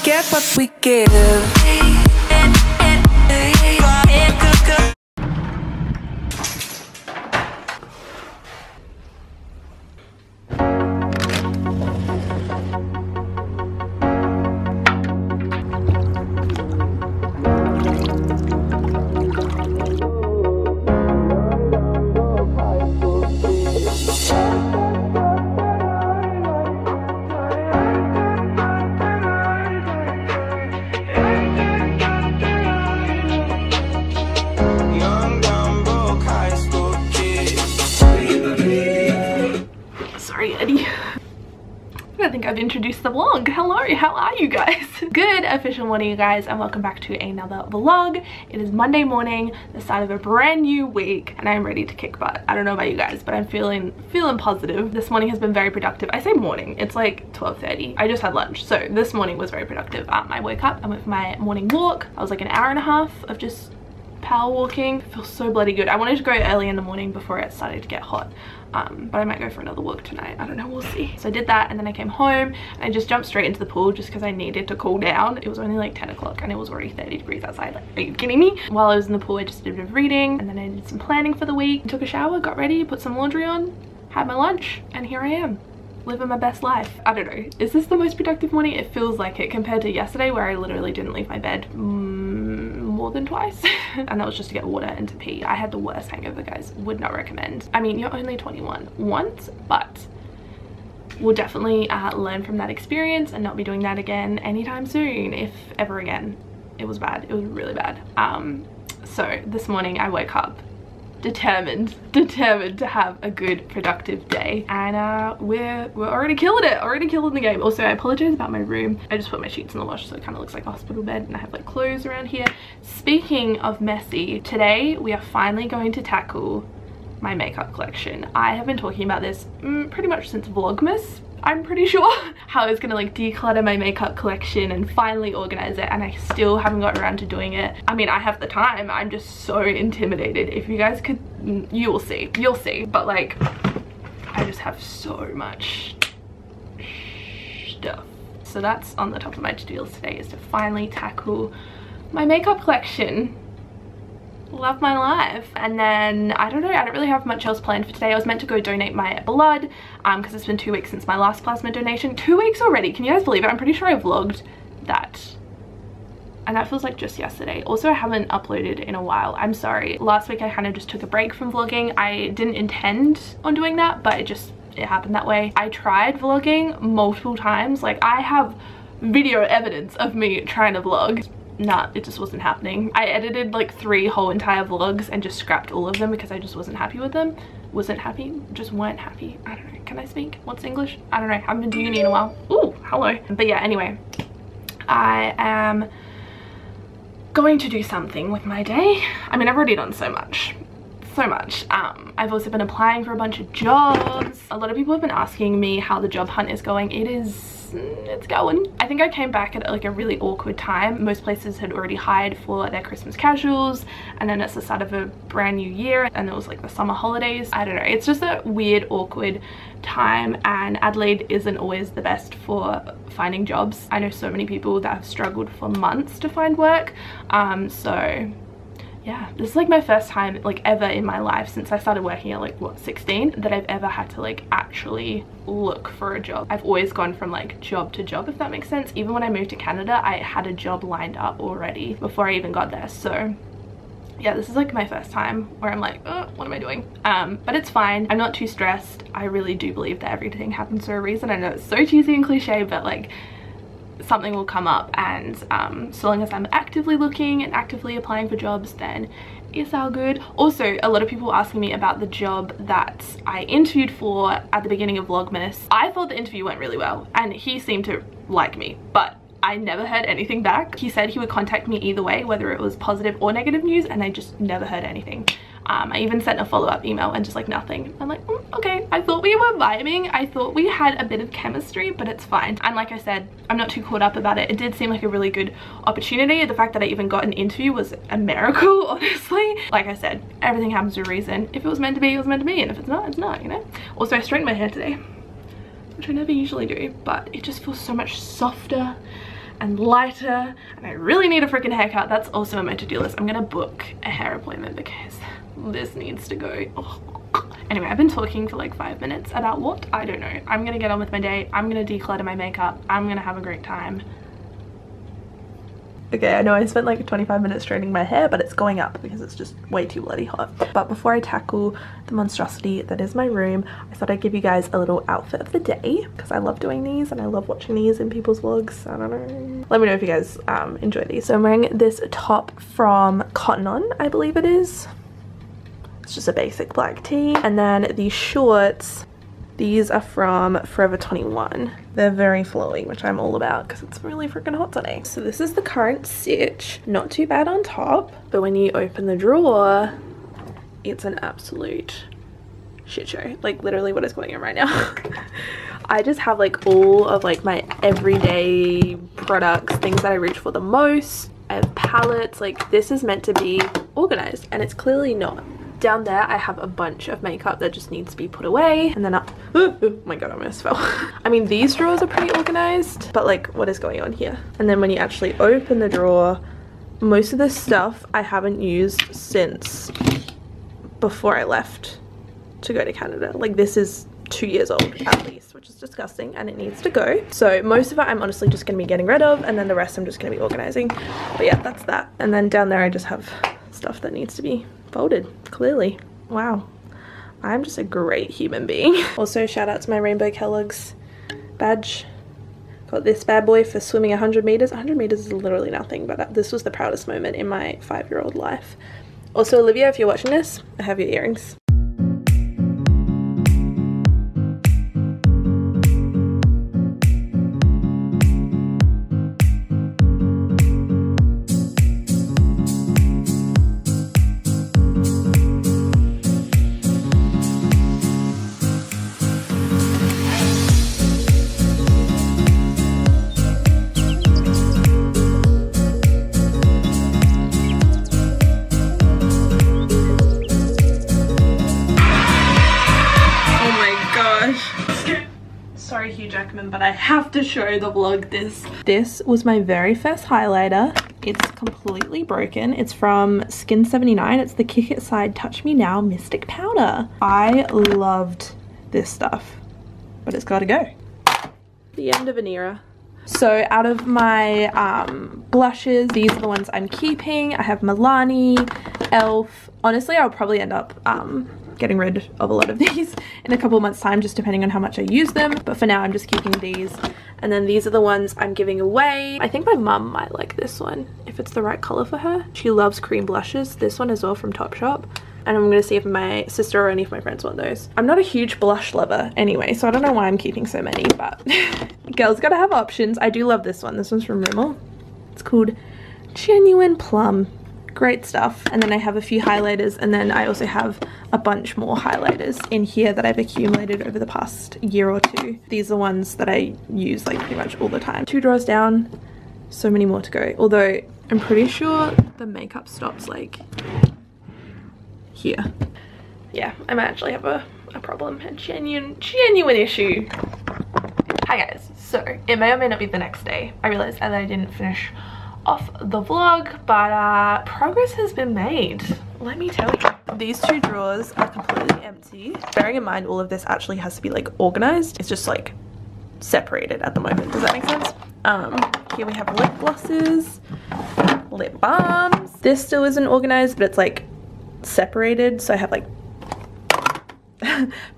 get what we give. I think I've introduced the vlog. Hello, how are you guys? Good official morning, you guys, and welcome back to another vlog. It is Monday morning, the start of a brand new week, and I am ready to kick butt. I don't know about you guys, but I'm feeling positive. This morning has been very productive. I say morning, it's like 12:30. I just had lunch, so this morning was very productive. I woke up, I went for my morning walk. I was like an hour and a half of just power walking. It feels so bloody good. I wanted to go early in the morning before it started to get hot, but I might go for another walk tonight. I don't know, we'll see. So I did that, and then I came home and I just jumped straight into the pool just because I needed to cool down. It was only like 10 o'clock and it was already 30 degrees outside. Like, are you kidding me? While I was in the pool, I just did a bit of reading, and then I did some planning for the week, took a shower, got ready, put some laundry on, had my lunch, and here I am, living my best life. I don't know, is this the most productive morning? It feels like it compared to yesterday where I literally didn't leave my bed more than twice and that was just to get water and to pee. I had the worst hangover, guys. Would not recommend. I mean, you're only 21 once, but we'll definitely learn from that experience and not be doing that again anytime soon, if ever again. It was bad. It was really bad. So this morning I woke up determined to have a good productive day, and we're already killing the game. Also, I apologize about my room. I just put my sheets in the wash so it kind of looks like a hospital bed, and I have like clothes around here. Speaking of messy, today we are finally going to tackle my makeup collection. I have been talking about this pretty much since Vlogmas, I'm pretty sure, how I was gonna like declutter my makeup collection and finally organize it, and I still haven't gotten around to doing it. I mean, I have the time, I'm just so intimidated. If you guys could, you'll see, but like, I just have so much stuff. So that's on the top of my to-do list today, is to finally tackle my makeup collection. Love my life. And then I don't know, I don't really have much else planned for today. I was meant to go donate my blood because it's been 2 weeks since my last plasma donation. 2 weeks already, can you guys believe it? I'm pretty sure I vlogged that, and that feels like just yesterday. Also, I haven't uploaded in a while. I'm sorry. Last week I kind of just took a break from vlogging. I didn't intend on doing that, but it happened that way. I tried vlogging multiple times. Like, I have video evidence of me trying to vlog. Nah, it just wasn't happening. I edited like 3 whole entire vlogs and just scrapped all of them because I just wasn't happy with them. Just weren't happy. I don't know, can I speak? What's English? I don't know, haven't been to uni in a while. Ooh, hello. But yeah, anyway, I am going to do something with my day. I mean, I've already done so much. I've also been applying for a bunch of jobs. A lot of people have been asking me how the job hunt is going. It's going. I think I came back at like a really awkward time. Most places had already hired for their Christmas casuals, and then it's the start of a brand new year, and it was like the summer holidays. I don't know, it's just a weird, awkward time, and Adelaide isn't always the best for finding jobs. I know so many people that have struggled for months to find work. So yeah, this is like my first time like ever in my life since I started working at like what, 16, that I've ever had to like actually look for a job. I've always gone from like job to job, if that makes sense. Even when I moved to Canada, I had a job lined up already before I even got there. So yeah, this is like my first time where I'm like, oh, what am I doing? But it's fine. I'm not too stressed. I really do believe that everything happens for a reason. I know it's so cheesy and cliche, but like, something will come up, and so long as I'm actively looking and actively applying for jobs, then it's all good. Also, a lot of people asking me about the job that I interviewed for at the beginning of Vlogmas. I thought the interview went really well, and he seemed to like me, but I never heard anything back. He said he would contact me either way, whether it was positive or negative news, and I just never heard anything. I even sent a follow-up email and just like nothing. I'm like, okay, I thought we were vibing. I thought we had a bit of chemistry, but it's fine. And like I said, I'm not too caught up about it. It did seem like a really good opportunity. The fact that I even got an interview was a miracle, honestly. Like I said, everything happens for a reason. If it was meant to be, it was meant to be, and if it's not, it's not, you know? Also, I straightened my hair today, which I never usually do, but it just feels so much softer and lighter, and I really need a freaking haircut. That's also on my to-do list. I'm gonna book a hair appointment because this needs to go. Oh. Anyway, I've been talking for like 5 minutes about what? I don't know. I'm gonna get on with my day. I'm gonna declutter my makeup. I'm gonna have a great time. Okay, I know I spent like 25 minutes straightening my hair, but it's going up because it's just way too bloody hot. But before I tackle the monstrosity that is my room, I thought I'd give you guys a little outfit of the day because I love doing these and I love watching these in people's vlogs. I don't know. Let me know if you guys enjoy these. So I'm wearing this top from Cotton On, I believe it is. It's just a basic black tee. And then these shorts, these are from Forever 21. They're very flowy, which I'm all about because it's really freaking hot today. So this is the current stitch. Not too bad on top, but when you open the drawer, it's an absolute shit show. Like literally what is going on right now. I just have like all of like my everyday products, things that I reach for the most. I have palettes. Like this is meant to be organized and it's clearly not. Down there I have a bunch of makeup that just needs to be put away, and then up, oh my god, I almost fell. I mean, these drawers are pretty organized, but like what is going on here? And then when you actually open the drawer, most of this stuff I haven't used since before I left to go to Canada. Like this is 2 years old at least, which is disgusting and it needs to go. So most of it I'm honestly just going to be getting rid of, and then the rest I'm just going to be organizing. But yeah, that's that. And then down there I just have stuff that needs to be folded, clearly. Wow, I'm just a great human being. Also, shout out to my Rainbow Kellogg's badge. Got this bad boy for swimming 100 meters. 100 meters is literally nothing, but this was the proudest moment in my 5-year-old life. Also, Olivia, if you're watching this, I have your earrings. Sorry Hugh Jackman, but I have to show the vlog this. This was my very first highlighter. It's completely broken. It's from Skin 79. It's the Kick It Side Touch Me Now Mystic Powder. I loved this stuff, but it's gotta go. The end of an era. So out of my blushes, these are the ones I'm keeping. I have Milani, Elf. Honestly, I'll probably end up getting rid of a lot of these in a couple of months time, just depending on how much I use them, but for now I'm just keeping these. And then these are the ones I'm giving away. I think my mum might like this one if it's the right color for her. She loves cream blushes. This one as well from Topshop, and I'm gonna see if my sister or any of my friends want those. I'm not a huge blush lover anyway, so I don't know why I'm keeping so many, but girls gotta have options. I do love this one. This one's from Rimmel. It's called Genuine Plum. Great stuff. And then I have a few highlighters, and then I also have a bunch more highlighters in here that I've accumulated over the past year or two. These are ones that I use like pretty much all the time. 2 drawers down, so many more to go. Although I'm pretty sure the makeup stops like here. Yeah, I might actually have a problem, a genuine issue. Hi guys, so it may or may not be the next day. I realized that I didn't finish off the vlog, but progress has been made, let me tell you. These 2 drawers are completely empty. Bearing in mind all of this actually has to be like organized, it's just like separated at the moment. Does that make sense? Here we have lip glosses, lip balms. This still isn't organized, but it's like separated, so I have like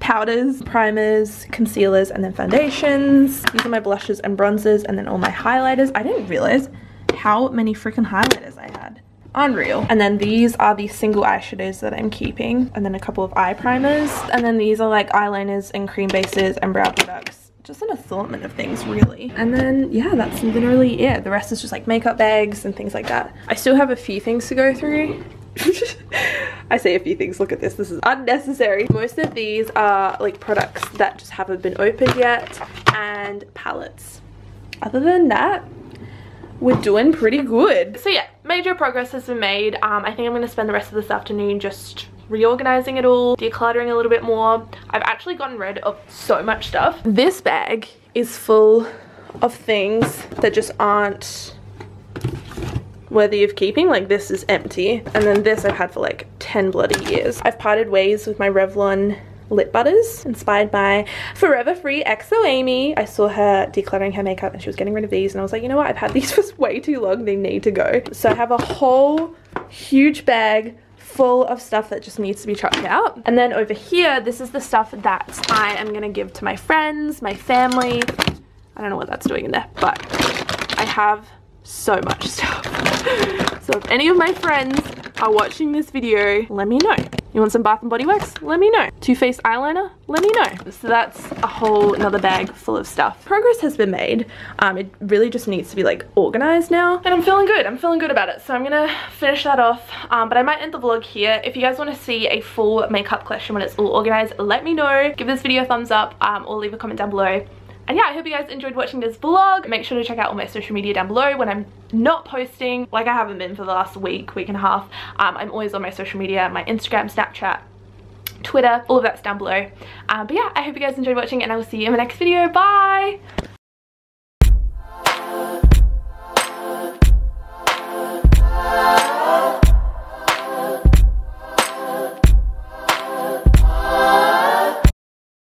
powders, primers, concealers, and then foundations. These are my blushes and bronzers, and then all my highlighters. I didn't realize how many freaking highlighters I had. Unreal. And then these are the single eyeshadows that I'm keeping, and then a couple of eye primers, and then these are like eyeliners and cream bases and brow products. Just an assortment of things really. And then yeah, that's literally it. The rest is just like makeup bags and things like that. I still have a few things to go through. I say a few things, look at this is unnecessary. Most of these are like products that just haven't been opened yet, and palettes. Other than that, we're doing pretty good. So yeah, major progress has been made. I think I'm going to spend the rest of this afternoon just reorganizing it all, decluttering a little bit more. I've actually gotten rid of so much stuff. This bag is full of things that just aren't worthy of keeping. Like this is empty, and then this I've had for like 10 bloody years. I've parted ways with my Revlon lip butters, inspired by Forever Free XO Amy. I saw her decluttering her makeup and she was getting rid of these, and I was like, you know what, I've had these for way too long, they need to go. So I have a whole huge bag full of stuff that just needs to be chucked out. And then over here, this is the stuff that I am gonna give to my friends, my family. I don't know what that's doing in there, but I have so much stuff. So if any of my friends are watching this video, let me know. You want some Bath and Body Works? Let me know. Too Faced eyeliner? Let me know. So that's a whole another bag full of stuff. Progress has been made. It really just needs to be like organized now, and I'm feeling good. I'm feeling good about it. So I'm gonna finish that off, but I might end the vlog here. If you guys want to see a full makeup collection when it's all organized, let me know. Give this video a thumbs up, or leave a comment down below. And yeah, I hope you guys enjoyed watching this vlog. Make sure to check out all my social media down below when I'm not posting, like I haven't been for the last week and a half. I'm always on my social media, my Instagram, Snapchat, Twitter, all of that's down below. But yeah, I hope you guys enjoyed watching, and I will see you in my next video. Bye!